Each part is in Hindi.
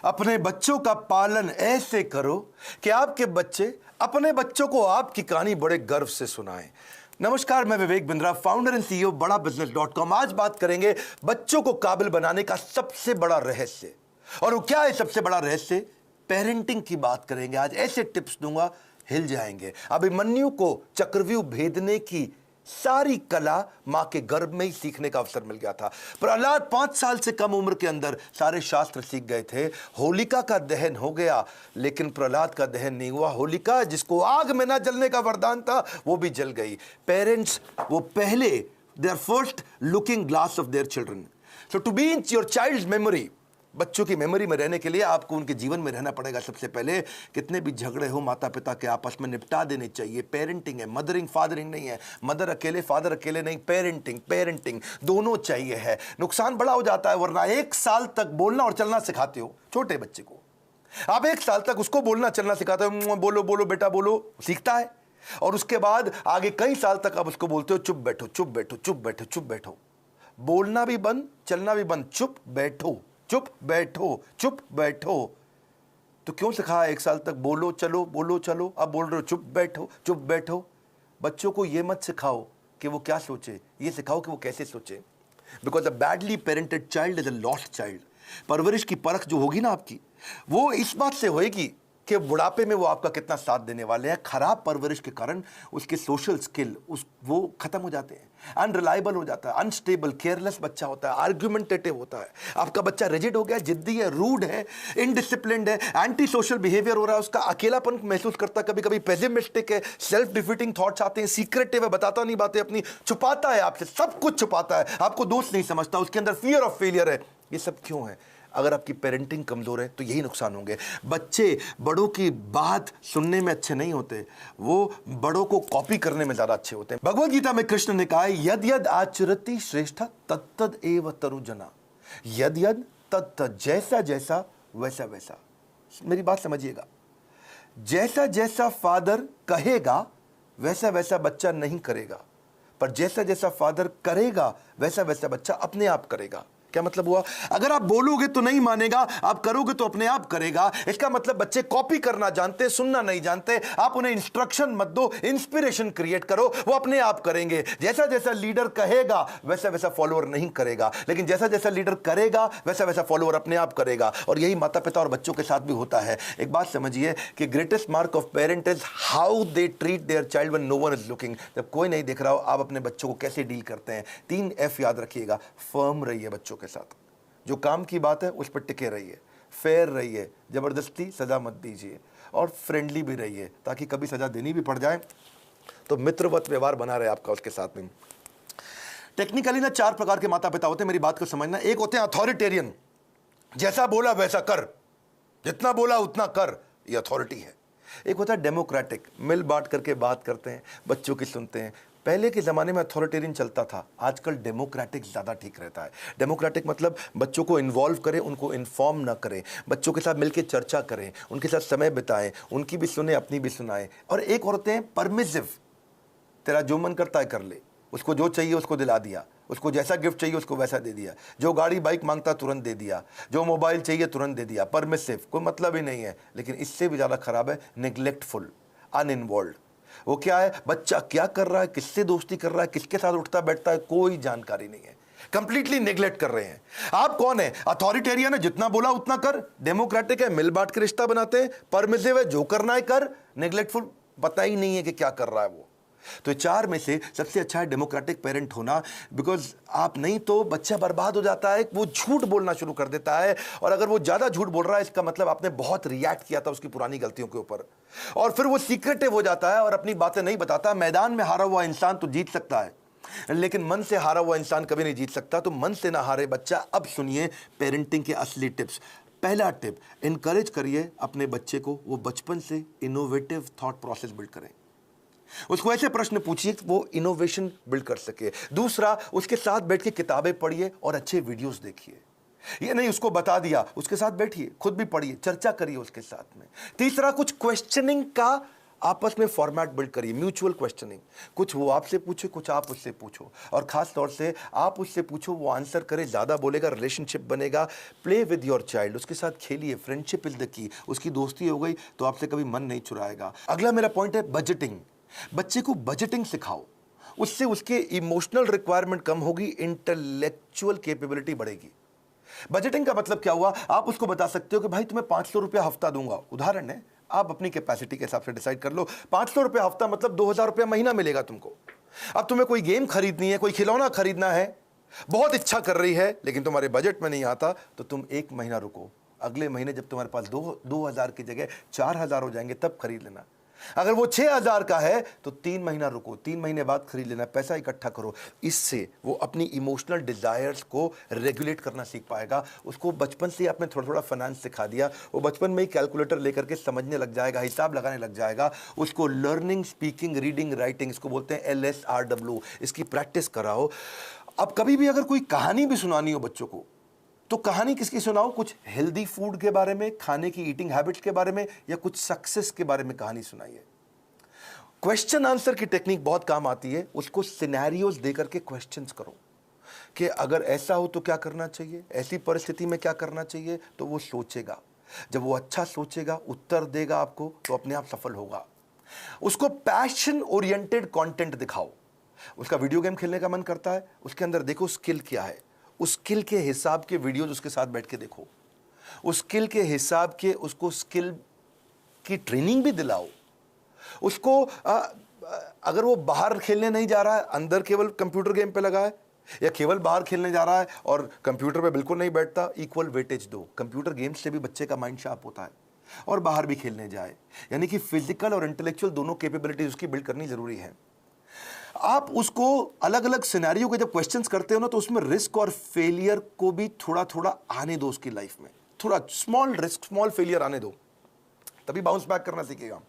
अपने बच्चों का पालन ऐसे करो कि आपके बच्चे अपने बच्चों को आपकी कहानी बड़े गर्व से सुनाएं। नमस्कार, मैं Vivek Bindra, founder and CEO बड़ा बिजनेस.com। आज बात करेंगे बच्चों को काबिल बनाने का सबसे बड़ा रहस्य। और वो क्या है सबसे बड़ा रहस्य? पेरेंटिंग की बात करेंगे। आज ऐसे टिप्स दूंगा, हिल जाएंगे। अभिमन्यु को चक्रव्यूह भेदने की सारी कला मां के गर्भ में ही सीखने का अवसर मिल गया था। प्रहलाद 5 साल से कम उम्र के अंदर सारे शास्त्र सीख गए थे। होलिका का दहन हो गया, लेकिन प्रहलाद का दहन नहीं हुआ। होलिका, जिसको आग में ना जलने का वरदान था, वो भी जल गई। पेरेंट्स वो पहले, they are first looking glass of their children. So to be in your child memory, बच्चों की मेमोरी में रहने के लिए आपको उनके जीवन में रहना पड़ेगा। सबसे पहले कितने भी झगड़े हो माता पिता के आपस में निपटा देने चाहिए। पेरेंटिंग है, मदरिंग फादरिंग नहीं है। मदर अकेले फादर अकेले नहीं, पेरेंटिंग दोनों चाहिए है। नुकसान बड़ा हो जाता है, वरना 1 साल तक बोलना और चलना सिखाते हो छोटे बच्चे को। आप 1 साल तक उसको बोलना चलना सिखाते हो, बोलो बोलो बेटा बोलो, सीखता है। और उसके बाद आगे कई साल तक आप उसको बोलते हो चुप बैठो चुप बैठो चुप बैठो चुप बैठो। बोलना भी बंद, चलना भी बंद, चुप बैठो चुप बैठो चुप बैठो। तो क्यों सिखाया 1 साल तक बोलो चलो, अब बोल रहे हो चुप बैठो। बच्चों को यह मत सिखाओ कि वो क्या सोचे, ये सिखाओ कि वो कैसे सोचे। Because a badly parented child is a lost child. परवरिश की परख जो होगी ना आपकी, वो इस बात से होएगी कि बुढ़ापे में वो आपका कितना साथ देने वाले हैं। खराब परवरिश के कारण उसके सोशल स्किल वो खत्म हो जाते हैं, अनरिलायबल हो जाता है, अनस्टेबल, केयरलेस बच्चा होता है, आर्ग्यूमेंटेटिव होता है। आपका बच्चा रिजिड हो गया, जिद्दी है, रूड है, इनडिसिप्लिन्ड है, एंटी सोशल बिहेवियर हो रहा है, उसका अकेलापन महसूस करता है, कभी कभी पेसिमिस्टिक है, सेल्फ डिफीटिंग थॉट्स आते हैं, सीक्रेटिव है, बताता नहीं बातें अपनी, छुपाता है आपसे, सब कुछ छुपाता है, आपको दोस्त नहीं समझता, उसके अंदर फियर ऑफ फेलियर है। ये सब क्यों है? अगर आपकी पेरेंटिंग कमजोर है तो यही नुकसान होंगे। बच्चे बड़ों की बात सुनने में अच्छे नहीं होते, वो बड़ों को कॉपी करने में ज्यादा अच्छे होते हैं। भगवद गीता में कृष्ण ने कहा है, यद यद आचरति श्रेष्ठ तत्तद एव तरुजना। यद यद तत्तद, जैसा जैसा वैसा वैसा। मेरी बात समझिएगा, जैसा जैसा फादर कहेगा वैसा वैसा बच्चा नहीं करेगा, पर जैसा जैसा फादर करेगा वैसा वैसा बच्चा अपने आप करेगा। क्या मतलब हुआ? अगर आप बोलोगे तो नहीं मानेगा, आप करोगे तो अपने आप करेगा। इसका मतलब बच्चे कॉपी करना जानते, सुनना नहीं जानते। आप उन्हें इंस्ट्रक्शन मत दो, इंस्पिरेशन क्रिएट करो, वो अपने आप करेंगे। जैसा जैसा लीडर कहेगा वैसा वैसा फॉलोअर नहीं करेगा, लेकिन जैसा जैसा लीडर करेगा वैसा वैसा फॉलोअर अपने आप करेगा। और यही माता पिता और बच्चों के साथ भी होता है। एक बात समझिए कि greatest mark of parent is how they treat their child when no one is looking. जब कोई नहीं देख रहा हो, आप अपने बच्चों को कैसे डील करते हैं। 3 F याद रखिएगा। फर्म रहिए बच्चों के साथ, जो काम की बात है उस पर टिके रहिए, फेयर रहिए, जबरदस्ती सजा मत दीजिए, और फ्रेंडली भी रहिए, ताकि कभी सजा देनी भी पड़ जाए तो मित्रवत व्यवहार बना रहे आपका उसके साथ में। टेक्निकली ना 4 प्रकार के माता पिता होते हैं, मेरी बात को समझना। एक होते हैं अथॉरिटेरियन, जैसा बोला वैसा कर, जितना बोला उतना कर, ये अथॉरिटी है। एक होता है डेमोक्रेटिक, मिल बांट करके बात करते हैं, बच्चों की सुनते हैं। पहले के ज़माने में अथॉरिटेरियन चलता था, आजकल डेमोक्रेटिक ज़्यादा ठीक रहता है। डेमोक्रेटिक मतलब बच्चों को इन्वॉल्व करें, उनको इन्फॉर्म ना करें, बच्चों के साथ मिलकर चर्चा करें, उनके साथ समय बिताएं, उनकी भी सुने, अपनी भी सुनाएं। और एक होते हैं परमिसिव, तेरा जो मन करता है कर ले, उसको जो चाहिए उसको दिला दिया, उसको जैसा गिफ्ट चाहिए उसको वैसा दे दिया, जो गाड़ी बाइक मांगता तुरंत दे दिया, जो मोबाइल चाहिए तुरंत दे दिया। परमिसिव, कोई मतलब ही नहीं है। लेकिन इससे भी ज़्यादा खराब है नेग्लेक्टफुल, अनइन्वॉल्व। वो क्या है? बच्चा क्या कर रहा है, किससे दोस्ती कर रहा है, किसके साथ उठता बैठता है, कोई जानकारी नहीं है, कंप्लीटली नेग्लेक्ट कर रहे हैं। आप कौन है? अथॉरिटेरियन है, जितना बोला उतना कर। डेमोक्रेटिक है, मिल बांट के रिश्ता बनाते हैं। परमिसिव है, जो करना है कर। नेग्लेक्टफुल, पता ही नहीं है कि क्या कर रहा है वो। तो 4 में से सबसे अच्छा है डेमोक्रेटिक पेरेंट होना। बिकॉज आप नहीं तो बच्चा बर्बाद हो जाता है, वो झूठ बोलना शुरू कर देता है। और अगर वो ज्यादा झूठ बोल रहा है, इसका मतलब आपने बहुत रिएक्ट किया था उसकी पुरानी गलतियों के ऊपर, और फिर वो सीक्रेटिव हो जाता है और अपनी बातें नहीं बताता। मैदान में हारा हुआ इंसान तो जीत सकता है, लेकिन मन से हारा हुआ इंसान कभी नहीं जीत सकता। तो मन से ना हारे बच्चा। अब सुनिए पेरेंटिंग के असली टिप्स। पहला टिप, इनकरेज करिए अपने बच्चे को, वो बचपन से इनोवेटिव थॉट प्रोसेस बिल्ड करें। उसको ऐसे प्रश्न पूछिए कि वो इनोवेशन बिल्ड कर सके। दूसरा, उसके साथ बैठ के किताबें पढ़िए और अच्छे वीडियोस देखिए। ये नहीं उसको बता दिया, उसके साथ बैठिए, खुद भी पढ़िए, चर्चा करिए उसके साथ में। तीसरा, कुछ क्वेश्चनिंग का आपस में फॉर्मेट बिल्ड करिए, म्यूचुअल क्वेश्चनिंग, कुछ वो आपसे पूछे, कुछ आप उससे पूछो, और खास तौर से आप उससे पूछो, वो आंसर करे, ज़्यादा बोलेगा, रिलेशनशिप बनेगा। प्ले विद योर चाइल्ड, उसके साथ खेलिए, फ्रेंडशिप इज द की। उसकी दोस्ती हो गई तो आपसे कभी मन नहीं चुराएगा। अगला मेरा पॉइंट है बजटिंग। बच्चे को बजटिंग सिखाओ, उससे उसके इमोशनल रिक्वायरमेंट कम होगी, इंटेलेक्चुअल कैपेबिलिटी बढ़ेगी। बजटिंग का मतलब क्या हुआ, आप उसको बता सकते हो कि भाई तुम्हें 500 रुपया हफ्ता दूंगा, उदाहरण है, आप अपनी कैपेसिटी के हिसाब से डिसाइड कर लो। 500 रुपया हफ्ता मतलब 2000 रुपया महीना मिलेगा तुमको। अब तुम्हें कोई गेम खरीदनी है, कोई खिलौना खरीदना है, बहुत इच्छा कर रही है, लेकिन तुम्हारे बजट में नहीं आता, तो तुम एक महीना रुको, अगले महीने जब तुम्हारे पास 2000 की जगह 4000 हो जाएंगे तब खरीद लेना। अगर वो 6000 का है तो 3 महीना रुको, 3 महीने बाद खरीद लेना, पैसा इकट्ठा करो। इससे वो अपनी इमोशनल डिजायर्स को रेगुलेट करना सीख पाएगा। उसको बचपन से आपने थोड़ा थोड़ा फाइनेंस सिखा दिया, वो बचपन में ही कैलकुलेटर लेकर के समझने लग जाएगा, हिसाब लगाने लग जाएगा। उसको लर्निंग, स्पीकिंग, रीडिंग, राइटिंग, इसको बोलते हैं LSRW, इसकी प्रैक्टिस कराओ। अब कभी भी अगर कोई कहानी भी सुनानी हो बच्चों को, तो कहानी किसकी सुनाओ, कुछ हेल्दी फूड के बारे में, खाने की ईटिंग हैबिट्स के बारे में, या कुछ सक्सेस के बारे में कहानी सुनाइए। क्वेश्चन आंसर की टेक्निक बहुत काम आती है। उसको सिनेरियोज देकर के क्वेश्चंस करो कि अगर ऐसा हो तो क्या करना चाहिए, ऐसी परिस्थिति में क्या करना चाहिए, तो वो सोचेगा। जब वो अच्छा सोचेगा, उत्तर देगा आपको, तो अपने आप सफल होगा। उसको पैशन ओरिएंटेड कंटेंट दिखाओ। उसका वीडियो गेम खेलने का मन करता है, उसके अंदर देखो स्किल क्या है, उस स्किल के हिसाब के वीडियोज उसके साथ बैठ के देखो, उस स्किल के हिसाब के उसको स्किल की ट्रेनिंग भी दिलाओ। उसको अगर वो बाहर खेलने नहीं जा रहा है, अंदर केवल कंप्यूटर गेम पे लगा है, या केवल बाहर खेलने जा रहा है और कंप्यूटर पे बिल्कुल नहीं बैठता, इक्वल वेटेज दो। कंप्यूटर गेम्स से भी बच्चे का माइंड शार्प होता है, और बाहर भी खेलने जाए। यानी कि फिजिकल और इंटेलेक्चुअल दोनों कैपेबिलिटीज उसकी बिल्ड करनी जरूरी है। आप उसको अलग अलग सिनेरियो के जब क्वेश्चंस करते हो ना, तो उसमें रिस्क और फेलियर को भी थोड़ा थोड़ा आने दो उसकी लाइफ में। थोड़ा स्मॉल रिस्क, स्मॉल फेलियर आने दो, तभी बाउंस बैक करना सीखेगा।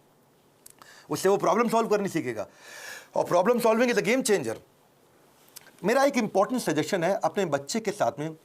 उससे वो प्रॉब्लम सॉल्व करनी सीखेगा, और problem solving is a game changer. मेरा एक इंपॉर्टेंट सजेशन है, अपने बच्चे के साथ में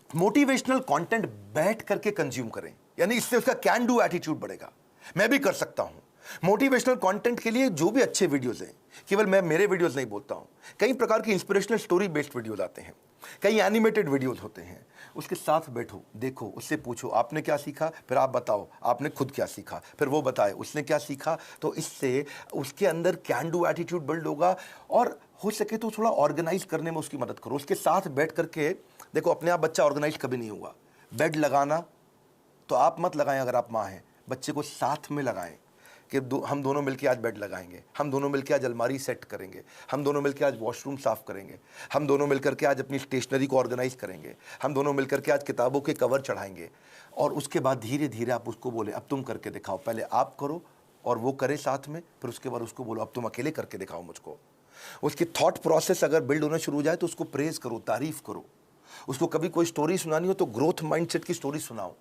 मोटिवेशनल कंटेंट बैठ करके कंज्यूम करें, यानी इससे उसका कैन डू एटीट्यूड बढ़ेगा। मैं भी कर सकता हूं। मोटिवेशनल कंटेंट के लिए जो भी अच्छे वीडियोस हैं, केवल मैं मेरे वीडियोस नहीं बोलता हूं, कई प्रकार की इंस्पिरेशनल स्टोरी बेस्ड वीडियोस आते हैं, कई एनिमेटेड वीडियोस होते हैं। उसके साथ बैठो, देखो, उससे पूछो आपने क्या सीखा, फिर आप बताओ आपने खुद क्या सीखा, फिर वो बताए उसने क्या सीखा। तो इससे उसके अंदर कैन डू एटीट्यूड बिल्ड होगा, और हो सके तो थोड़ा ऑर्गेनाइज करने में उसकी मदद करो। उसके साथ बैठ करके देखो, अपने आप बच्चा ऑर्गेनाइज कभी नहीं होगा। बेड लगाना तो आप मत लगाएं, अगर आप माँ हैं, बच्चे को साथ में लगाएं कि हम दोनों मिलकर आज बेड लगाएंगे, हम दोनों मिलकर आज अलमारी सेट करेंगे, हम दोनों मिलकर आज वॉशरूम साफ करेंगे, हम दोनों मिलकर के आज अपनी स्टेशनरी को ऑर्गेनाइज करेंगे, हम दोनों मिलकर के आज किताबों के कवर चढ़ाएंगे। और उसके बाद धीरे धीरे आप उसको बोले अब तुम करके दिखाओ, पहले आप करो और वो करे साथ में, फिर उसके बाद उसको बोलो अब तुम अकेले करके दिखाओ मुझको। उसकी थॉट प्रोसेस अगर बिल्ड होना शुरू हो जाए तो उसको प्रेज करो, तारीफ करो। उसको कभी कोई स्टोरी सुनानी हो तो ग्रोथ माइंडसेट की स्टोरी सुनाओ।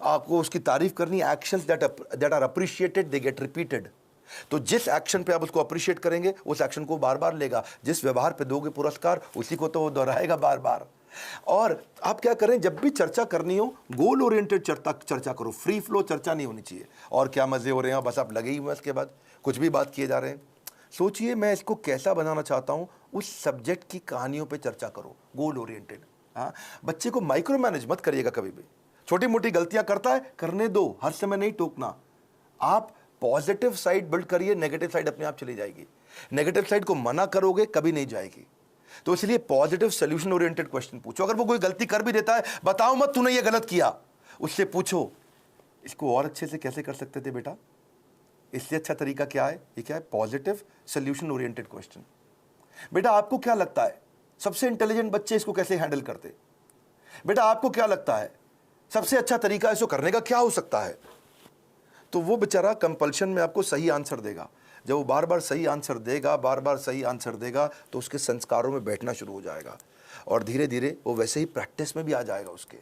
आपको उसकी तारीफ करनी, actions that are appreciated they get repeated. तो जिस एक्शन पे आप उसको अप्रिशिएट करेंगे, उस एक्शन को बार बार लेगा। जिस व्यवहार पे दोगे पुरस्कार, उसी को तो वो दोहराएगा बार बार। और आप क्या करें, जब भी चर्चा करनी हो, गोल ओरिएंटेड चर्चा करो, फ्री फ्लो चर्चा नहीं होनी चाहिए। और क्या मजे हो रहे हैं, बस आप लगे ही हुए, इसके बाद कुछ भी बात किए जा रहे हैं। सोचिए मैं इसको कैसा बनाना चाहता हूं, उस सब्जेक्ट की कहानियों पे चर्चा करो, गोल ओरिएंटेड। हाँ, बच्चे को माइक्रो मैनेज मत करिएगा कभी भी। छोटी मोटी गलतियां करता है, करने दो, हर समय नहीं टोकना। आप पॉजिटिव साइड बिल्ड करिए, नेगेटिव साइड अपने आप चली जाएगी। नेगेटिव साइड को मना करोगे कभी नहीं जाएगी। तो इसलिए पॉजिटिव सोल्यूशन ओरिएंटेड क्वेश्चन पूछो। अगर वो कोई गलती कर भी देता है, बताओ मत तूने ये गलत किया, उससे पूछो इसको और अच्छे से कैसे कर सकते थे बेटा, इससे अच्छा तरीका क्या है। ये क्या है, पॉजिटिव सोल्यूशन ओरिएंटेड क्वेश्चन। बेटा आपको क्या लगता है सबसे इंटेलिजेंट बच्चे इसको कैसे हैंडल करते, बेटा आपको क्या लगता है सबसे अच्छा तरीका इसको करने का क्या हो सकता है। तो वो बेचारा कंपल्शन में आपको सही आंसर देगा। जब वो बार बार सही आंसर देगा, बार बार सही आंसर देगा, तो उसके संस्कारों में बैठना शुरू हो जाएगा, और धीरे धीरे वो वैसे ही प्रैक्टिस में भी आ जाएगा उसके।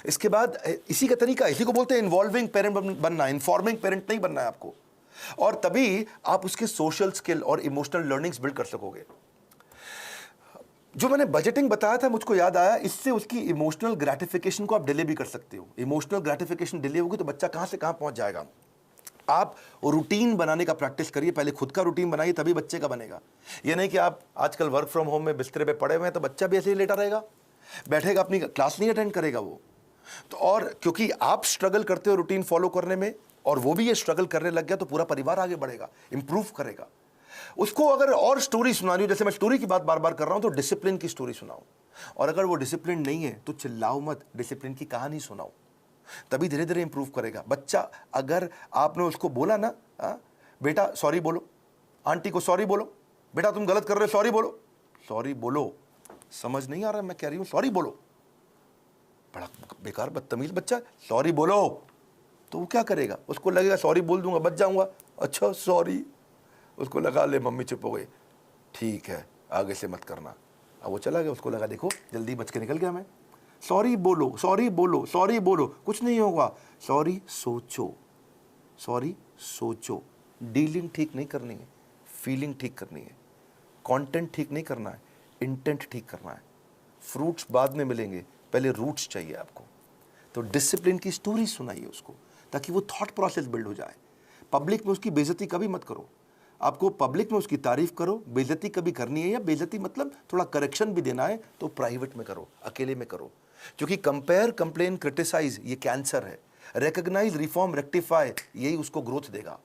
इसके बाद इसी का तरीका, इसी को बोलते हैं इन्वॉल्विंग पेरेंट बनना, इन्फॉर्मिंग पेरेंट नहीं बनना है आपको। और तभी आप उसके सोशल स्किल और इमोशनल लर्निंग्स बिल्ड कर सकोगे। जो मैंने बजटिंग बताया था, मुझको याद आया, इससे उसकी इमोशनल ग्रेटिफिकेशन को आप डिले भी कर सकते हो। इमोशनल ग्रेटिफिकेशन डिले होगी तो बच्चा कहां से कहां पहुंच जाएगा। आप रूटीन बनाने का प्रैक्टिस करिए, पहले खुद का रूटीन बनाइए, तभी बच्चे का बनेगा। ये नहीं कि आप आजकल वर्क फ्रॉम होम में बिस्तरे पे पड़े हुए हैं तो बच्चा भी ऐसे ही लेटा रहेगा, बैठेगा, अपनी क्लास नहीं अटेंड करेगा वो। तो और क्योंकि आप स्ट्रगल करते हो रूटीन फॉलो करने में और वो भी ये स्ट्रगल करने लग गया, तो पूरा परिवार आगे बढ़ेगा, इंप्रूव करेगा। उसको अगर और स्टोरी सुनानी हो, जैसे मैं स्टोरी की बात बार बार कर रहा हूं, तो डिसिप्लिन की स्टोरी सुनाओ। और अगर वो डिसिप्लिन नहीं है तो चिल्लाओ मत, डिसिप्लिन की कहानी सुनाओ, तभी धीरे धीरे इंप्रूव करेगा बच्चा। अगर आपने उसको बोला ना, बेटा सॉरी बोलो, आंटी को सॉरी बोलो, बेटा तुम गलत कर रहे हो सॉरी बोलो, सॉरी बोलो, समझ नहीं आ रहा मैं कह रही हूं सॉरी बोलो, बड़ा बेकार बदतमीज बच्चा, सॉरी बोलो। तो वो क्या करेगा, उसको लगेगा सॉरी बोल दूंगा बच जाऊंगा, अच्छा सॉरी, उसको लगा ले मम्मी चुप हो गई, ठीक है आगे से मत करना। अब वो चला गया, उसको लगा देखो जल्दी बच के निकल गया मैं, सॉरी बोलो सॉरी बोलो सॉरी बोलो, कुछ नहीं होगा, सॉरी सोचो, सॉरी सोचो। डीलिंग ठीक नहीं करनी है, फीलिंग ठीक करनी है, कंटेंट ठीक नहीं करना है, इंटेंट ठीक करना है। फ्रूट्स बाद में मिलेंगे, पहले रूट्स चाहिए आपको। तो डिसिप्लिन की स्टोरी सुनाइए उसको, ताकि वो थॉट प्रोसेस बिल्ड हो जाए। पब्लिक में उसकी बेइज्जती कभी मत करो, आपको पब्लिक में उसकी तारीफ करो, बेइज्जती कभी करनी है, या बेइज्जती मतलब थोड़ा करेक्शन भी देना है तो प्राइवेट में करो, अकेले में करो। क्योंकि कंपेयर, कंप्लेन, क्रिटिसाइज ये कैंसर है, रिकॉग्नाइज, रिफॉर्म, रेक्टिफाई यही उसको ग्रोथ देगा।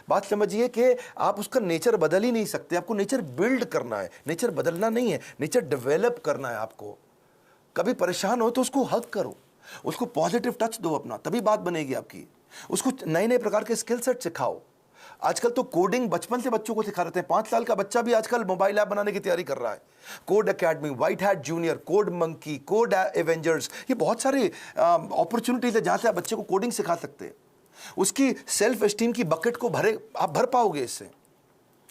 बात समझिए कि आप उसका नेचर बदल ही नहीं सकते, आपको नेचर बिल्ड करना है, नेचर बदलना नहीं है, नेचर डेवलप करना है आपको। कभी परेशान हो तो उसको हक करो, उसको पॉजिटिव टच दो अपना, तभी बात बनेगी आपकी। उसको नए नए प्रकार के स्किल सेट सिखाओ। आजकल तो कोडिंग बचपन से बच्चों को सिखा रहे हैं, 5 साल का बच्चा भी आजकल मोबाइल ऐप बनाने की तैयारी कर रहा है। Code academy, white hat junior, code monkey, code Avengers, ये बहुत सारे अपॉर्चुनिटीज है जहां से आप बच्चे को कोडिंग सिखा सकते हैं। उसकी सेल्फ एस्टीम की बकेट को आप भर पाओगे इससे।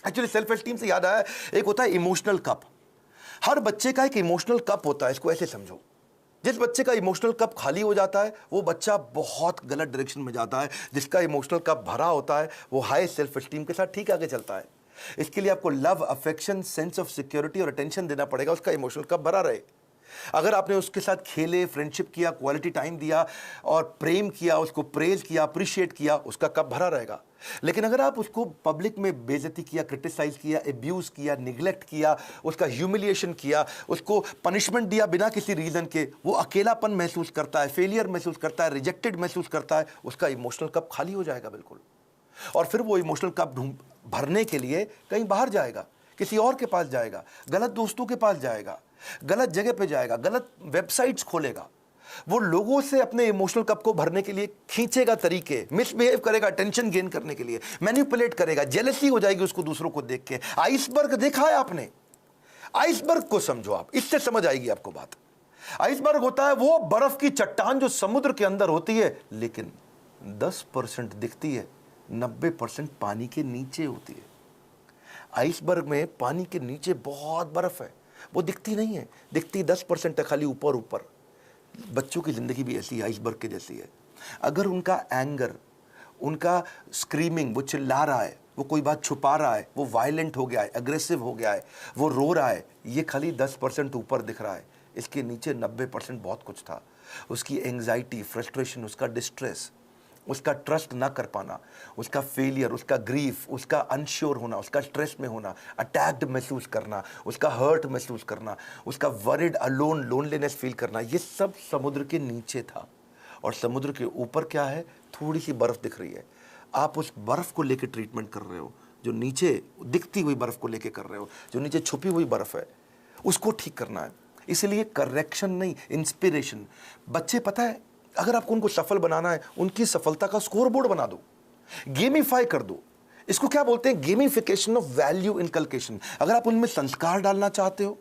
एक्चुअली सेल्फ एस्टीम से याद आया, एक होता है इमोशनल कप। हर बच्चे का एक इमोशनल कप होता है, इसको ऐसे समझो। जिस बच्चे का इमोशनल कप खाली हो जाता है वो बच्चा बहुत गलत डायरेक्शन में जाता है, जिसका इमोशनल कप भरा होता है वो हाई सेल्फ एस्टीम के साथ ठीक आगे चलता है। इसके लिए आपको love, affection, sense of security और अटेंशन देना पड़ेगा, उसका इमोशनल कप भरा रहे। अगर आपने उसके साथ खेले, फ्रेंडशिप किया, क्वालिटी टाइम दिया और प्रेम किया, उसको प्रेज किया, अप्रिशिएट किया, उसका कप भरा रहेगा। लेकिन अगर आप उसको पब्लिक में बेइज्जती किया, क्रिटिसाइज किया, एब्यूज किया, निगलेक्ट किया, उसका ह्यूमिलिएशन किया, उसको पनिशमेंट दिया बिना किसी रीजन के, वो अकेलापन महसूस करता है, फेलियर महसूस करता है, रिजेक्टेड महसूस करता है, उसका इमोशनल कप खाली हो जाएगा बिल्कुल। और फिर वो इमोशनल कप भरने के लिए कहीं बाहर जाएगा, किसी और के पास जाएगा, गलत दोस्तों के पास जाएगा, गलत जगह पे जाएगा, गलत वेबसाइट्स खोलेगा, वो लोगों से अपने इमोशनल कप को भरने के लिए खींचेगा तरीके, मिसबिहेव करेगा अटेंशन गेन करने के लिए, मैनिपुलेट करेगा, जेलसी हो जाएगी उसको दूसरों को देख के। आइसबर्ग देखा है आपने? आइसबर्ग को समझो आप, इससे समझ आएगी आपको बात। आइसबर्ग होता है वो बर्फ की चट्टान जो समुद्र के अंदर होती है, लेकिन 10% दिखती है, 90% पानी के नीचे होती है। आइसबर्ग में पानी के नीचे बहुत बर्फ है, वो दिखती नहीं है, दिखती 10% है खाली ऊपर ऊपर। बच्चों की जिंदगी भी ऐसी आइसबर्ग के जैसी है। अगर उनका एंगर, उनका स्क्रीमिंग, वो चिल्ला रहा है, वो कोई बात छुपा रहा है, वो वायलेंट हो गया है, अग्रेसिव हो गया है, वो रो रहा है, ये खाली 10% ऊपर दिख रहा है, इसके नीचे 90% बहुत कुछ था। उसकी एंग्जाइटी, फ्रस्ट्रेशन, उसका डिस्ट्रेस, उसका ट्रस्ट ना कर पाना, उसका फेलियर, उसका ग्रीफ, उसका अनश्योर होना, उसका स्ट्रेस में होना, अटैक्ड महसूस करना, उसका हर्ट महसूस करना, उसका वरिड, अलोन, लोनलीनेस फील करना, ये सब समुद्र के नीचे था। और समुद्र के ऊपर क्या है? थोड़ी सी बर्फ दिख रही है। आप उस बर्फ को लेकर ट्रीटमेंट कर रहे हो, जो नीचे दिखती हुई बर्फ को लेकर कर रहे हो, जो नीचे छुपी हुई बर्फ है, उसको ठीक करना है। इसलिए करेक्शन नहीं, इंस्पिरेशन। बच्चे, पता है, अगर आपको उनको सफल बनाना है, उनकी सफलता का स्कोर बोर्ड बना दो, गेमिफाई कर दो। इसको क्या बोलते हैं? Gamification of value inculcation. अगर आप उनमें संस्कार डालना चाहते हो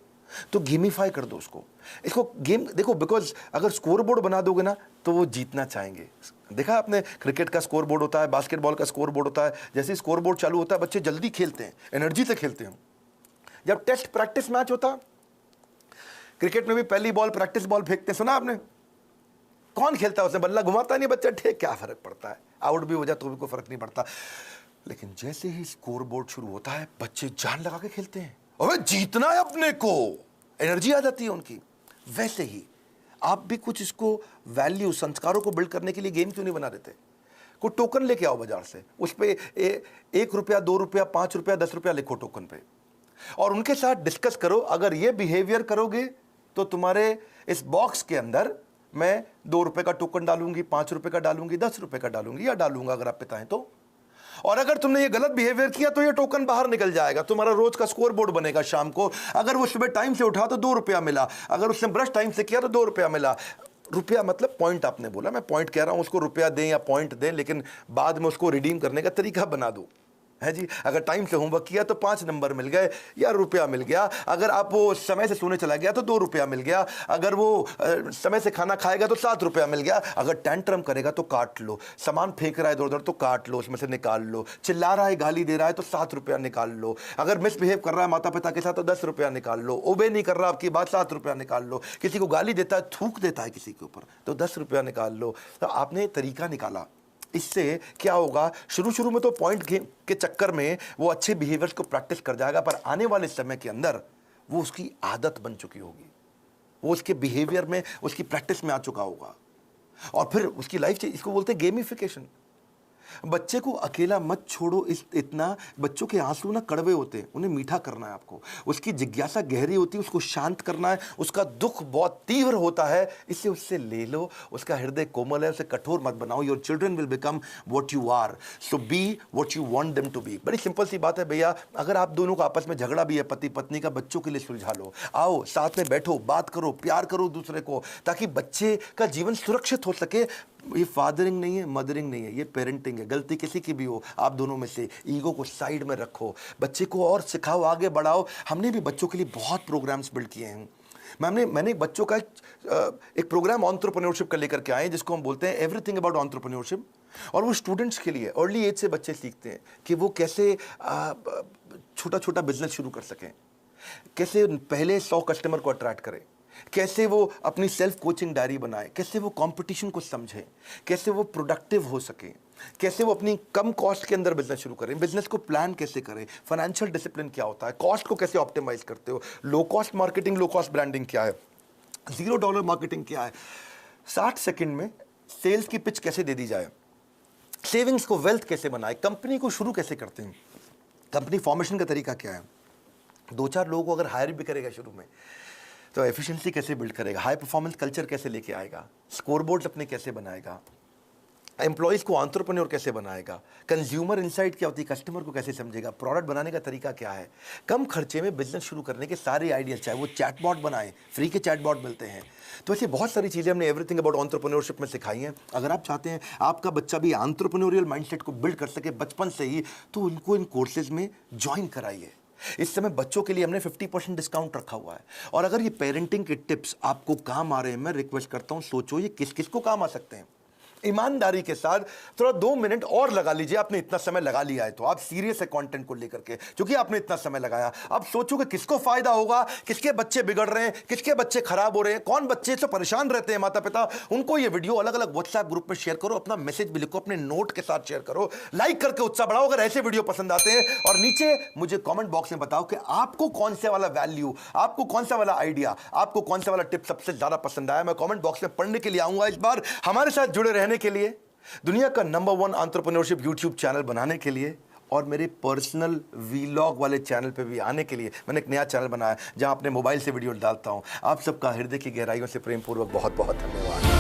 तो गेमिफाई कर दो उसको। इसको गेम देखो, बिकॉज अगर स्कोर बोर्ड बना दोगे ना तो वो जीतना चाहेंगे। देखा आपने, क्रिकेट का स्कोर बोर्ड होता है, बास्केटबॉल का स्कोर बोर्ड होता है। जैसे स्कोर बोर्ड चालू होता है, बच्चे जल्दी खेलते हैं, एनर्जी से खेलते हैं। जब टेस्ट प्रैक्टिस मैच होता, क्रिकेट में भी पहली बॉल प्रैक्टिस बॉल फेंकते, सुना आपने? कौन खेलता है? उसने बल्ला घुमाता नहीं बच्चा, ठीक, क्या फर्क पड़ता है, आउट भी हो जाए तो भी कोई फर्क नहीं पड़ता। लेकिन जैसे ही स्कोर बोर्ड शुरू होता है, बच्चे जान लगा के खेलते हैं, अबे जीतना है अपने को, एनर्जी आ जाती है उनकी। वैसे ही आप भी कुछ इसको वैल्यू, संस्कारों को बिल्ड करने के लिए गेम क्यों नहीं बना देते? कोई टोकन लेके आओ बाजार से, उस पर 1 रुपया, 2 रुपया, 5 रुपया, 10 रुपया लिखो टोकन पे, और उनके साथ डिस्कस करो। अगर ये बिहेवियर करोगे तो तुम्हारे इस बॉक्स के अंदर मैं 2 रुपए का टोकन डालूंगी, 5 रुपए का डालूंगी, 10 रुपए का डालूंगी या डालूंगा अगर आप पिता हैं तो। और अगर तुमने ये गलत बिहेवियर किया तो ये टोकन बाहर निकल जाएगा, तुम्हारा रोज का स्कोर बोर्ड बनेगा शाम को। अगर वो सुबह टाइम से उठा तो 2 रुपया मिला, अगर उसने ब्रश टाइम से किया तो 2 रुपया मिला। रुपया मतलब पॉइंट, आपने बोला, मैं पॉइंट कह रहा हूं, उसको रुपया दें या पॉइंट दें, लेकिन बाद में उसको रिडीम करने का तरीका बना दो, है जी। अगर टाइम से होमवर्क किया तो 5 नंबर मिल गए या रुपया मिल गया। अगर आप वो समय से सोने चला गया तो 2 रुपया मिल गया। अगर वो समय से खाना खाएगा तो 7 रुपया मिल गया। अगर टेंट्रम करेगा तो काट लो, सामान फेंक रहा है इधर उधर तो काट लो, उसमें से निकाल लो, चिल्ला रहा है, गाली दे रहा है तो 7 रुपया निकाल लो। अगर मिसबिहेव कर रहा है माता पिता के साथ तो 10 रुपया निकाल लो। ओबे नहीं कर रहा आपकी बात, 7 रुपया निकाल लो। किसी को गाली देता है, थूक देता है किसी के ऊपर तो 10 रुपया निकाल लो। तो आपने तरीका निकाला। इससे क्या होगा, शुरू शुरू में तो पॉइंट के चक्कर में वो अच्छे बिहेवियर्स को प्रैक्टिस कर जाएगा, पर आने वाले समय के अंदर वो उसकी आदत बन चुकी होगी, वो उसके बिहेवियर में, उसकी प्रैक्टिस में आ चुका होगा, और फिर उसकी लाइफ से, इसको बोलते हैं गेमिफिकेशन। बच्चे को अकेला मत छोड़ो, इतना बच्चों के आंसू ना कड़वे होते हैं, उन्हें मीठा करना है आपको। उसकी जिज्ञासा गहरी होती है, उसको शांत करना है। उसका दुख बहुत तीव्र होता है, इससे उससे ले लो। उसका हृदय कोमल है, उसे कठोर मत बनाओ। Your children will become what you are, so be what you want them to be. बड़ी सिंपल सी बात है भैया। अगर आप दोनों का आपस में झगड़ा भी है पति पत्नी का, बच्चों के लिए सुलझा लो। आओ साथ में बैठो, बात करो, प्यार करो दूसरे को, ताकि बच्चे का जीवन सुरक्षित हो सके। ये फादरिंग नहीं है, मदरिंग नहीं है, ये पेरेंटिंग है। गलती किसी की भी हो, आप दोनों में से ईगो को साइड में रखो, बच्चे को और सिखाओ, आगे बढ़ाओ। हमने भी बच्चों के लिए बहुत प्रोग्राम्स बिल्ड किए हैं। मैंने बच्चों का एक प्रोग्राम एंटरप्रेन्योरशिप का लेकर के आए, जिसको हम बोलते हैं एवरीथिंग अबाउट एंटरप्रेन्योरशिप। और वो स्टूडेंट्स के लिए, अर्ली एज से बच्चे सीखते हैं कि वो कैसे छोटा छोटा बिजनेस शुरू कर सकें, कैसे पहले 100 कस्टमर को अट्रैक्ट करें, कैसे वो अपनी सेल्फ कोचिंग डायरी बनाए, कैसे वो कंपटीशन को समझें, कैसे वो प्रोडक्टिव हो सके, कैसे वो अपनी कम कॉस्ट के अंदर बिजनेस शुरू करें, बिजनेस को प्लान कैसे करें, फाइनेंशियल डिसिप्लिन क्या होता है, कॉस्ट को कैसे ऑप्टिमाइज करते हो, low cost marketing, low cost branding क्या है, $0 मार्केटिंग क्या है, 60 सेकंड में सेल्स की पिच कैसे दे दी जाए, सेविंग्स को वेल्थ कैसे बनाए, कंपनी को शुरू कैसे करते हैं, कंपनी फॉर्मेशन का तरीका क्या है, 2-4 लोगों को अगर हायर भी करेगा शुरू में तो एफिशिएंसी कैसे बिल्ड करेगा, हाई परफॉर्मेंस कल्चर कैसे लेके आएगा, स्कोरबोर्ड्स अपने कैसे बनाएगा, एम्प्लॉइज़ को एंटरप्रेन्योर कैसे बनाएगा, कंज्यूमर इनसाइट क्या होती है, कस्टमर को कैसे समझेगा, प्रोडक्ट बनाने का तरीका क्या है, कम खर्चे में बिजनेस शुरू करने के सारे आइडियाज, चाहे वो चैटबॉट बनाएं, फ्री के चैटबॉट मिलते हैं। तो ऐसी बहुत सारी चीज़ें हमने एवरीथिंग अबाउट एंटरप्रेन्योरशिप में सिखाई हैं। अगर आप चाहते हैं आपका बच्चा भी एंटरप्रेन्योरियल माइंडसेट को बिल्ड कर सके बचपन से ही, तो उनको इन कोर्सेज में ज्वाइन कराइए। इस समय बच्चों के लिए हमने 50% डिस्काउंट रखा हुआ है। और अगर ये पेरेंटिंग के टिप्स आपको काम आ रहे हैं, मैं रिक्वेस्ट करता हूं सोचो ये किस किस को काम आ सकते हैं। ईमानदारी के साथ थोड़ा 2 मिनट और लगा लीजिए। आपने इतना समय लगा लिया है तो आप सीरियस है कंटेंट को लेकर के, क्योंकि आपने इतना समय लगाया। अब सोचो कि किसको फायदा होगा, किसके बच्चे बिगड़ रहे हैं, किसके बच्चे खराब हो रहे हैं, कौन बच्चे से परेशान रहते हैं माता पिता, उनको ये वीडियो अलग अलग व्हाट्सएप ग्रुप में शेयर करो, अपना मैसेज भी लिखो, अपने नोट के साथ शेयर करो, लाइक करके उत्साह बढ़ाओ अगर ऐसे वीडियो पसंद आते हैं। और नीचे मुझे कॉमेंट बॉक्स में बताओ कि आपको कौन सा वाला वैल्यू, आपको कौन सा वाला आइडिया, आपको कौन सा वाला टिप सबसे ज्यादा पसंद आया। मैं कॉमेंट बॉक्स में पढ़ने के लिए आऊंगा। इस बार हमारे साथ जुड़े रहने के लिए, दुनिया का नंबर 1 एंटरप्रेन्योरशिप यूट्यूब चैनल बनाने के लिए और मेरे पर्सनल वीलॉग वाले चैनल पे भी आने के लिए मैंने एक नया चैनल बनाया जहां अपने मोबाइल से वीडियो डालता हूं। आप सबका हृदय की गहराइयों से प्रेम पूर्वक बहुत बहुत धन्यवाद।